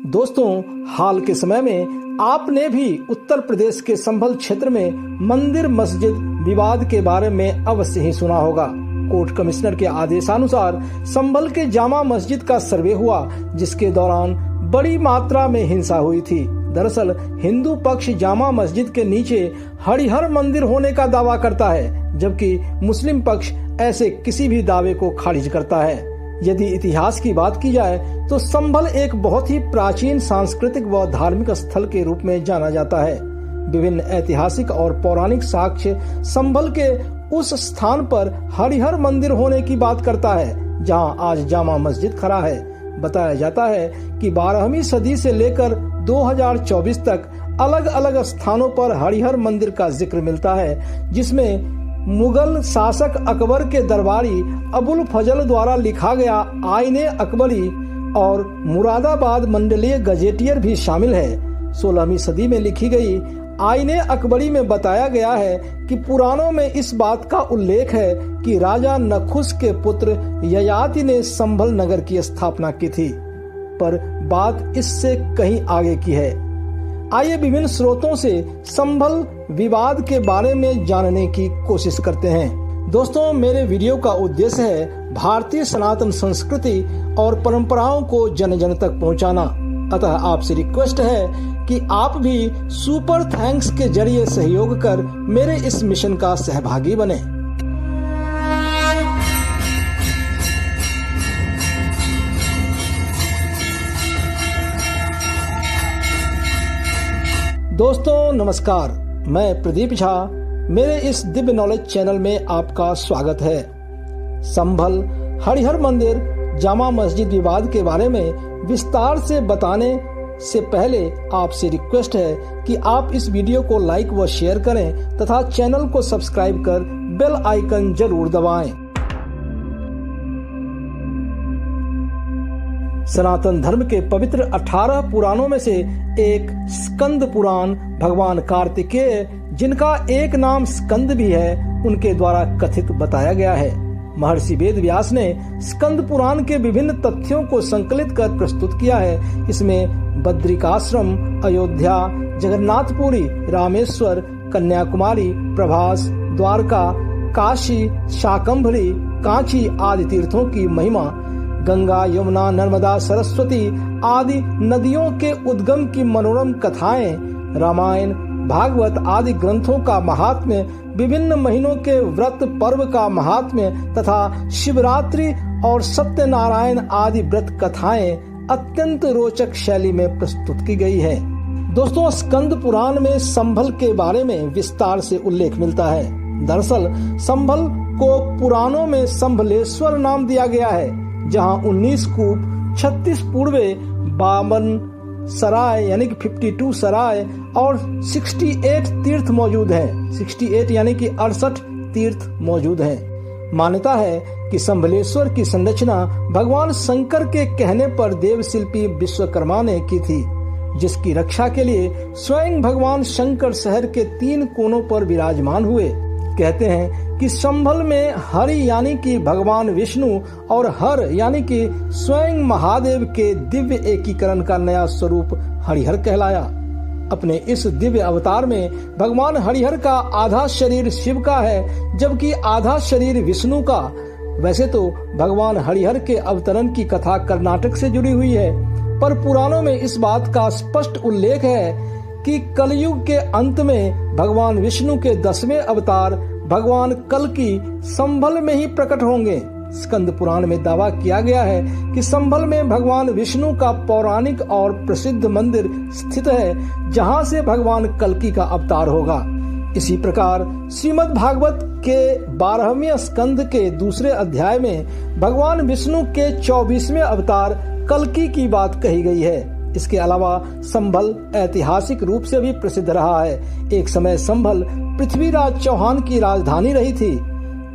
दोस्तों, हाल के समय में आपने भी उत्तर प्रदेश के संभल क्षेत्र में मंदिर मस्जिद विवाद के बारे में अवश्य ही सुना होगा। कोर्ट कमिश्नर के आदेशानुसार संभल के जामा मस्जिद का सर्वे हुआ, जिसके दौरान बड़ी मात्रा में हिंसा हुई थी। दरअसल हिंदू पक्ष जामा मस्जिद के नीचे हरिहर मंदिर होने का दावा करता है, जबकि मुस्लिम पक्ष ऐसे किसी भी दावे को खारिज करता है। यदि इतिहास की बात की जाए तो संभल एक बहुत ही प्राचीन सांस्कृतिक व धार्मिक स्थल के रूप में जाना जाता है। विभिन्न ऐतिहासिक और पौराणिक साक्ष्य संभल के उस स्थान पर हरिहर मंदिर होने की बात करता है जहां आज जामा मस्जिद खड़ा है। बताया जाता है कि 12वीं सदी से लेकर 2024 तक अलग अलग स्थानों पर हरिहर मंदिर का जिक्र मिलता है, जिसमें मुगल शासक अकबर के दरबारी अबुल फजल द्वारा लिखा गया आईने अकबरी और मुरादाबाद मंडलीय गजेटियर भी शामिल है। 16वीं सदी में लिखी गई आईने अकबरी में बताया गया है कि पुराणों में इस बात का उल्लेख है कि राजा नखुस के पुत्र ययाति ने संभल नगर की स्थापना की थी, पर बात इससे कहीं आगे की है। आइए विभिन्न स्रोतों से संभल विवाद के बारे में जानने की कोशिश करते हैं। दोस्तों, मेरे वीडियो का उद्देश्य है भारतीय सनातन संस्कृति और परंपराओं को जन जन तक पहुंचाना। अतः आपसे रिक्वेस्ट है कि आप भी सुपर थैंक्स के जरिए सहयोग कर मेरे इस मिशन का सहभागी बने। दोस्तों नमस्कार, मैं प्रदीप झा। मेरे इस दिव्य नॉलेज चैनल में आपका स्वागत है। संभल हरिहर मंदिर जामा मस्जिद विवाद के बारे में विस्तार से बताने से पहले आपसे रिक्वेस्ट है कि आप इस वीडियो को लाइक व शेयर करें तथा चैनल को सब्सक्राइब कर बेल आइकन जरूर दबाएं। सनातन धर्म के पवित्र 18 पुराणों में से एक स्कंद पुराण भगवान कार्तिकेय, जिनका एक नाम स्कंद भी है, उनके द्वारा कथित बताया गया है। महर्षि वेद व्यास ने स्कंद पुराण के विभिन्न तथ्यों को संकलित कर प्रस्तुत किया है। इसमें बद्रिकाश्रम, अयोध्या, जगन्नाथपुरी, रामेश्वर, कन्याकुमारी, प्रभास, द्वारका, काशी, शाकंभरी, कांची आदि तीर्थों की महिमा, गंगा, यमुना, नर्मदा, सरस्वती आदि नदियों के उद्गम की मनोरम कथाएं, रामायण, भागवत आदि ग्रंथों का महात्म्य, विभिन्न महीनों के व्रत पर्व का महात्म्य तथा शिवरात्रि और सत्यनारायण आदि व्रत कथाएं अत्यंत रोचक शैली में प्रस्तुत की गई है। दोस्तों, स्कंद पुराण में संभल के बारे में विस्तार से उल्लेख मिलता है। दरअसल संभल को पुराणों में संभलेश्वर नाम दिया गया है, जहां 19 कूप, 36 पूर्वे, 52 सराय यानी कि 52 सराय और 68 तीर्थ मौजूद हैं। 68 यानी कि 68 तीर्थ मौजूद हैं। मान्यता है कि संभलेश्वर की संरचना भगवान शंकर के कहने पर देवशिल्पी विश्वकर्मा ने की थी, जिसकी रक्षा के लिए स्वयं भगवान शंकर शहर के 3 कोनों पर विराजमान हुए। कहते हैं कि संभल में हरि यानी कि भगवान विष्णु और हर यानी कि स्वयं महादेव के दिव्य एकीकरण का नया स्वरूप हरिहर कहलाया। अपने इस दिव्य अवतार में भगवान हरिहर का आधा शरीर शिव का है, जबकि आधा शरीर विष्णु का। वैसे तो भगवान हरिहर के अवतरण की कथा कर्नाटक से जुड़ी हुई है, पर पुराणों में इस बात का स्पष्ट उल्लेख है कि कलयुग के अंत में भगवान विष्णु के 10वें अवतार भगवान कल्कि संभल में ही प्रकट होंगे। स्कंद पुराण में दावा किया गया है कि संभल में भगवान विष्णु का पौराणिक और प्रसिद्ध मंदिर स्थित है, जहां से भगवान कल्कि का अवतार होगा। इसी प्रकार श्रीमद् भागवत के 12वें स्कंद के दूसरे अध्याय में भगवान विष्णु के 24वें अवतार कल्कि की बात कही गई है। इसके अलावा संभल ऐतिहासिक रूप से भी प्रसिद्ध रहा है। एक समय संभल पृथ्वीराज चौहान की राजधानी रही थी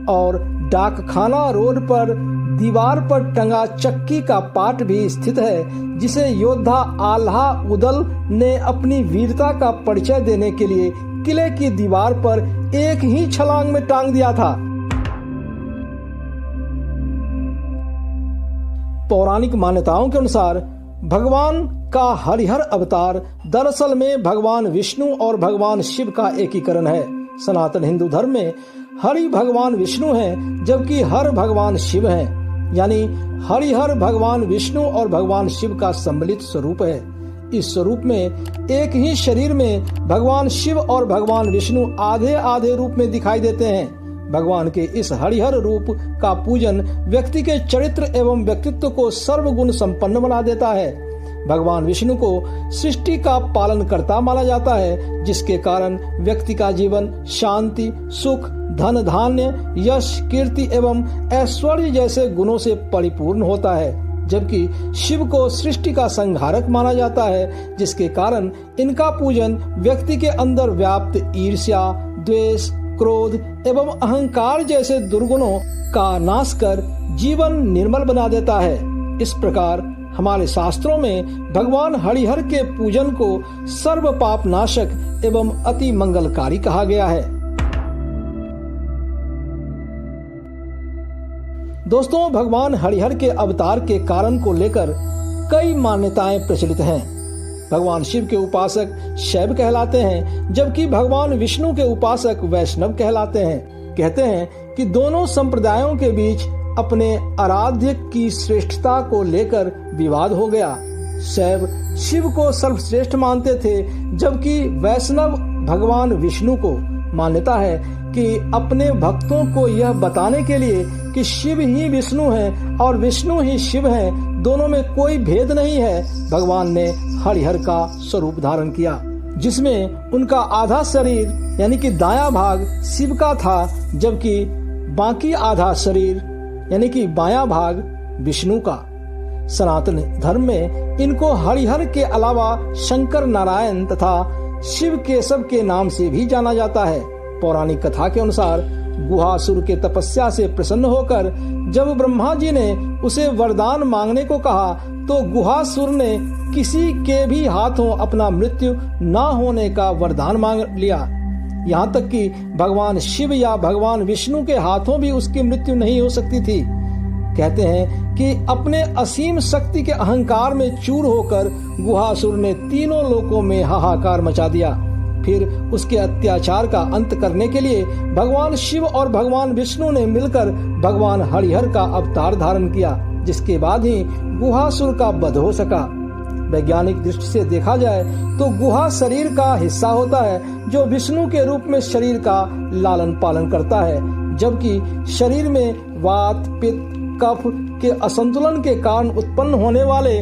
और डाकखाना रोड पर दीवार पर टंगा चक्की का पाट भी स्थित है, जिसे योद्धा आल्हा उदल ने अपनी वीरता का परिचय देने के लिए किले की दीवार पर एक ही छलांग में टांग दिया था। पौराणिक मान्यताओं के अनुसार भगवान का हरिहर अवतार दरअसल में भगवान विष्णु और भगवान शिव का एकीकरण है। सनातन हिंदू धर्म में हरि भगवान विष्णु हैं, जबकि हर भगवान शिव हैं। यानी हरिहर भगवान विष्णु और भगवान शिव का सम्मिलित स्वरूप है। इस स्वरूप में एक ही शरीर में भगवान शिव और भगवान विष्णु आधे आधे रूप में दिखाई देते हैं। भगवान के इस हरिहर रूप का पूजन व्यक्ति के चरित्र एवं व्यक्तित्व को सर्वगुण संपन्न बना देता है। भगवान विष्णु को सृष्टि का पालन करता माना जाता है, जिसके कारण व्यक्ति का जीवन शांति, सुख, धन धान्य, यश, कीर्ति एवं ऐश्वर्य जैसे गुणों से परिपूर्ण होता है। जबकि शिव को सृष्टि का संहारक माना जाता है, जिसके कारण इनका पूजन व्यक्ति के अंदर व्याप्त ईर्ष्या, द्वेष, क्रोध एवं अहंकार जैसे दुर्गुणों का नाश कर जीवन निर्मल बना देता है। इस प्रकार हमारे शास्त्रों में भगवान हरिहर के पूजन को सर्व पाप नाशक एवं अति मंगलकारी कहा गया है। दोस्तों, भगवान हरिहर के अवतार के कारण को लेकर कई मान्यताएं प्रचलित हैं। भगवान शिव के उपासक शैव कहलाते हैं, जबकि भगवान विष्णु के उपासक वैष्णव कहलाते हैं। कहते हैं कि दोनों संप्रदायों के बीच अपने आराध्य की श्रेष्ठता को लेकर विवाद हो गया। शैव शिव को सर्वश्रेष्ठ मानते थे, जबकि वैष्णव भगवान विष्णु को। मान्यता है कि अपने भक्तों को यह बताने के लिए कि शिव ही विष्णु हैं और विष्णु ही शिव हैं, दोनों में कोई भेद नहीं है, भगवान ने हरिहर का स्वरूप धारण किया, जिसमें उनका आधा शरीर यानी कि दायां भाग शिव का था, जबकि बाकी आधा शरीर यानी कि बायां भाग विष्णु का। सनातन धर्म में इनको हरिहर के अलावा शंकर नारायण तथा शिव केशव के नाम से भी जाना जाता है। पौराणिक कथा के अनुसार गुहासुर के तपस्या से प्रसन्न होकर जब ब्रह्मा जी ने उसे वरदान मांगने को कहा, तो गुहासुर ने किसी के भी हाथों अपना मृत्यु न होने का वरदान मांग लिया। यहाँ तक कि भगवान शिव या भगवान विष्णु के हाथों भी उसकी मृत्यु नहीं हो सकती थी। कहते हैं कि अपने असीम शक्ति के अहंकार में चूर होकर गुहासुर ने तीनों लोकों में हाहाकार मचा दिया। फिर उसके अत्याचार का अंत करने के लिए भगवान शिव और भगवान विष्णु ने मिलकर भगवान हरिहर का अवतार धारण किया, जिसके बाद ही गुहासुर का वध हो सका। वैज्ञानिक दृष्टि से देखा जाए तो गुहा शरीर का हिस्सा होता है, जो विष्णु के रूप में शरीर का लालन पालन करता है, जबकि शरीर में वात, पित्त, कफ के असंतुलन के कारण उत्पन्न होने वाले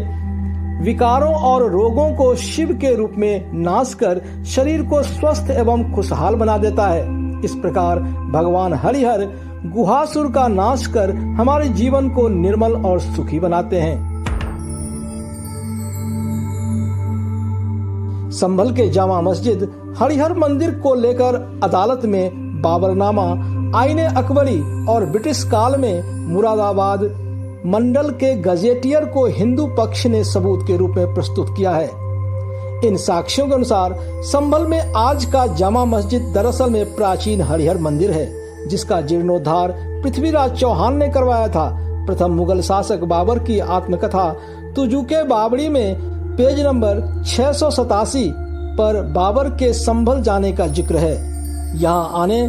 विकारों और रोगों को शिव के रूप में नाश कर शरीर को स्वस्थ एवं खुशहाल बना देता है। इस प्रकार भगवान हरिहर गुहासुर का नाश कर हमारे जीवन को निर्मल और सुखी बनाते हैं। संभल के जामा मस्जिद हरिहर मंदिर को लेकर अदालत में बाबरनामा, आईने अकबरी और ब्रिटिश काल में मुरादाबाद मंडल के गजेटियर को हिंदू पक्ष ने सबूत के रूप में प्रस्तुत किया है। इन साक्ष्यों के अनुसार संभल में आज का जामा मस्जिद दरअसल में प्राचीन हरिहर मंदिर है, जिसका जीर्णोद्धार पृथ्वीराज चौहान ने करवाया था। प्रथम मुगल शासक बाबर की आत्मकथा तुजुके बाबरी में पेज नंबर 687 पर बाबर के संभल जाने का जिक्र है। यहाँ आने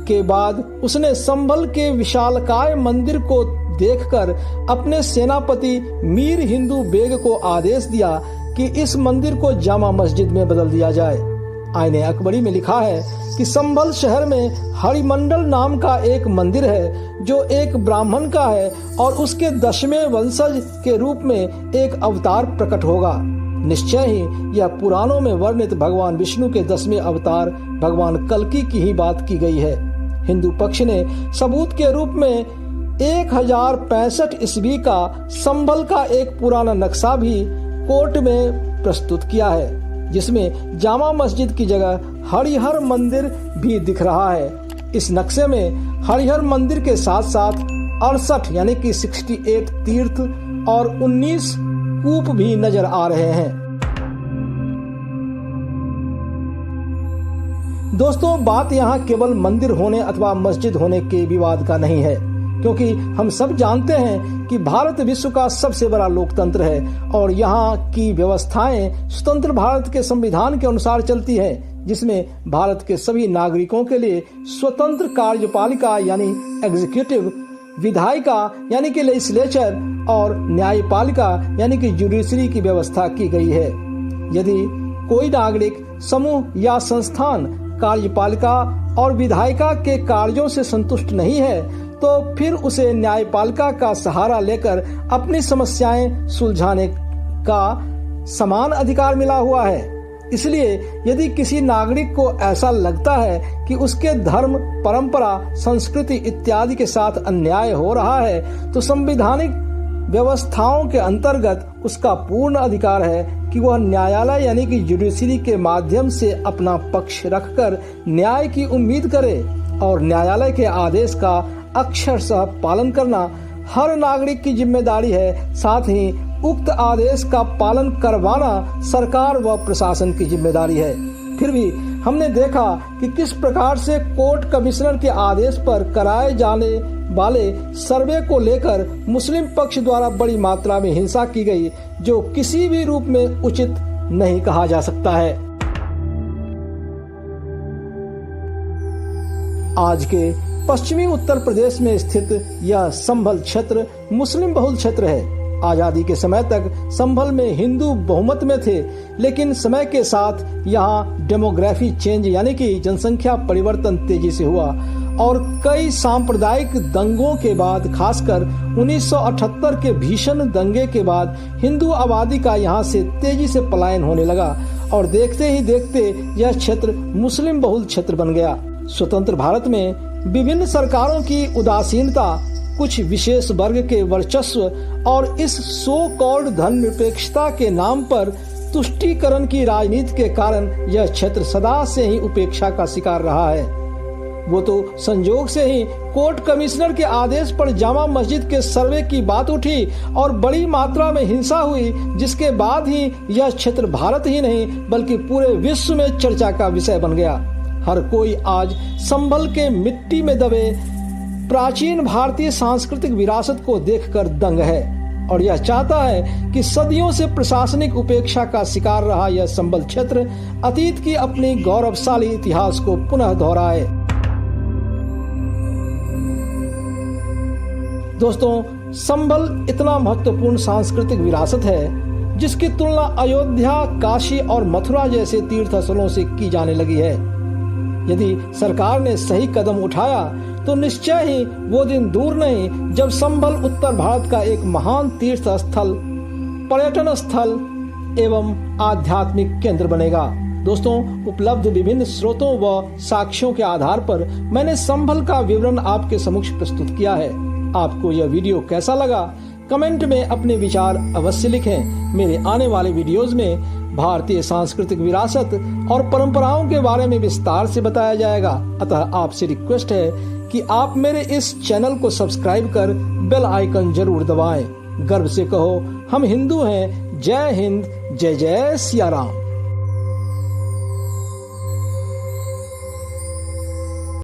के बाद उसने संभल के विशालकाय मंदिर को देखकर अपने सेनापति मीर हिंदू बेग को आदेश दिया कि इस मंदिर को जामा मस्जिद में बदल दिया जाए। आईने अकबरी में लिखा है कि संभल शहर में हरिमंडल नाम का एक मंदिर है, जो एक ब्राह्मण का है और उसके 10वें वंशज के रूप में एक अवतार प्रकट होगा। निश्चय ही यह पुराणों में वर्णित भगवान विष्णु के 10वें अवतार भगवान कल्कि की ही बात की गई है। हिंदू पक्ष ने सबूत के रूप में 1065 ईस्वी का संभल का एक पुराना नक्शा भी कोर्ट में प्रस्तुत किया है, जिसमें जामा मस्जिद की जगह हरिहर मंदिर भी दिख रहा है। इस नक्शे में हरिहर मंदिर के साथ साथ 68 यानी कि 68 तीर्थ और 19 कूप भी नजर आ रहे हैं। दोस्तों, बात यहाँ केवल मंदिर होने अथवा मस्जिद होने के विवाद का नहीं है, क्योंकि हम सब जानते हैं कि भारत विश्व का सबसे बड़ा लोकतंत्र है और यहाँ की व्यवस्थाएं स्वतंत्र भारत के संविधान के अनुसार चलती है, जिसमें भारत के सभी नागरिकों के लिए स्वतंत्र कार्यपालिका यानी एग्जीक्यूटिव, विधायिका यानी कि लेजिस्लेचर और न्यायपालिका यानी कि जुडिशरी की व्यवस्था की गई है। यदि कोई नागरिक, समूह या संस्थान कार्यपालिका और विधायिका के कार्यों से संतुष्ट नहीं है तो फिर उसे न्यायपालिका का सहारा लेकर अपनी समस्याएं सुलझाने का समान अधिकार मिला हुआ है। इसलिए यदि किसी नागरिक को ऐसा लगता है कि उसके धर्म, परंपरा, संस्कृति इत्यादि के साथ अन्याय हो रहा है तो संवैधानिक व्यवस्थाओं के अंतर्गत उसका पूर्ण अधिकार है कि वह न्यायालय यानी कि जुडिशरी के माध्यम से अपना पक्ष रखकर न्याय की उम्मीद करे और न्यायालय के आदेश का अक्षरशः पालन करना हर नागरिक की जिम्मेदारी है। साथ ही उक्त आदेश का पालन करवाना सरकार व प्रशासन की जिम्मेदारी है। फिर भी हमने देखा कि किस प्रकार से कोर्ट कमिश्नर के आदेश पर कराए जाने वाले सर्वे को लेकर मुस्लिम पक्ष द्वारा बड़ी मात्रा में हिंसा की गई, जो किसी भी रूप में उचित नहीं कहा जा सकता है। आज के पश्चिमी उत्तर प्रदेश में स्थित यह संभल क्षेत्र मुस्लिम बहुल क्षेत्र है। आजादी के समय तक संभल में हिंदू बहुमत में थे, लेकिन समय के साथ यहाँ डेमोग्राफी चेंज यानी कि जनसंख्या परिवर्तन तेजी से हुआ और कई सांप्रदायिक दंगों के बाद, खासकर 1978 के भीषण दंगे के बाद हिंदू आबादी का यहाँ से तेजी से पलायन होने लगा और देखते ही देखते यह क्षेत्र मुस्लिम बहुल क्षेत्र बन गया। स्वतंत्र भारत में विभिन्न सरकारों की उदासीनता, कुछ विशेष वर्ग के वर्चस्व और इस सो कॉल्ड धर्मनिरपेक्षता के नाम पर तुष्टीकरण की राजनीति के कारण यह क्षेत्र सदा से ही उपेक्षा का शिकार रहा है। वो तो संजोग से ही कोर्ट कमिश्नर के आदेश पर जामा मस्जिद के सर्वे की बात उठी और बड़ी मात्रा में हिंसा हुई, जिसके बाद ही यह क्षेत्र भारत ही नहीं बल्कि पूरे विश्व में चर्चा का विषय बन गया। हर कोई आज संभल के मिट्टी में दबे प्राचीन भारतीय सांस्कृतिक विरासत को देखकर दंग है और यह चाहता है कि सदियों से प्रशासनिक उपेक्षा का शिकार रहा यह संभल क्षेत्र अतीत की अपनी गौरवशाली इतिहास को पुनः दोहराए। दोस्तों, संभल इतना महत्वपूर्ण सांस्कृतिक विरासत है जिसकी तुलना अयोध्या, काशी और मथुरा जैसे तीर्थ स्थलों से की जाने लगी है। यदि सरकार ने सही कदम उठाया तो निश्चय ही वो दिन दूर नहीं जब संभल उत्तर भारत का एक महान तीर्थ स्थल, पर्यटन स्थल एवं आध्यात्मिक केंद्र बनेगा। दोस्तों, उपलब्ध विभिन्न स्रोतों व साक्ष्यों के आधार पर मैंने संभल का विवरण आपके समक्ष प्रस्तुत किया है। आपको यह वीडियो कैसा लगा? कमेंट में अपने विचार अवश्य लिखें। मेरे आने वाले वीडियोस में भारतीय सांस्कृतिक विरासत और परंपराओं के बारे में विस्तार से बताया जाएगा। अतः आपसे रिक्वेस्ट है कि आप मेरे इस चैनल को सब्सक्राइब कर बेल आइकन जरूर दबाएं। गर्व से कहो, हम हिंदू हैं। जय हिंद, जय जय सिया राम।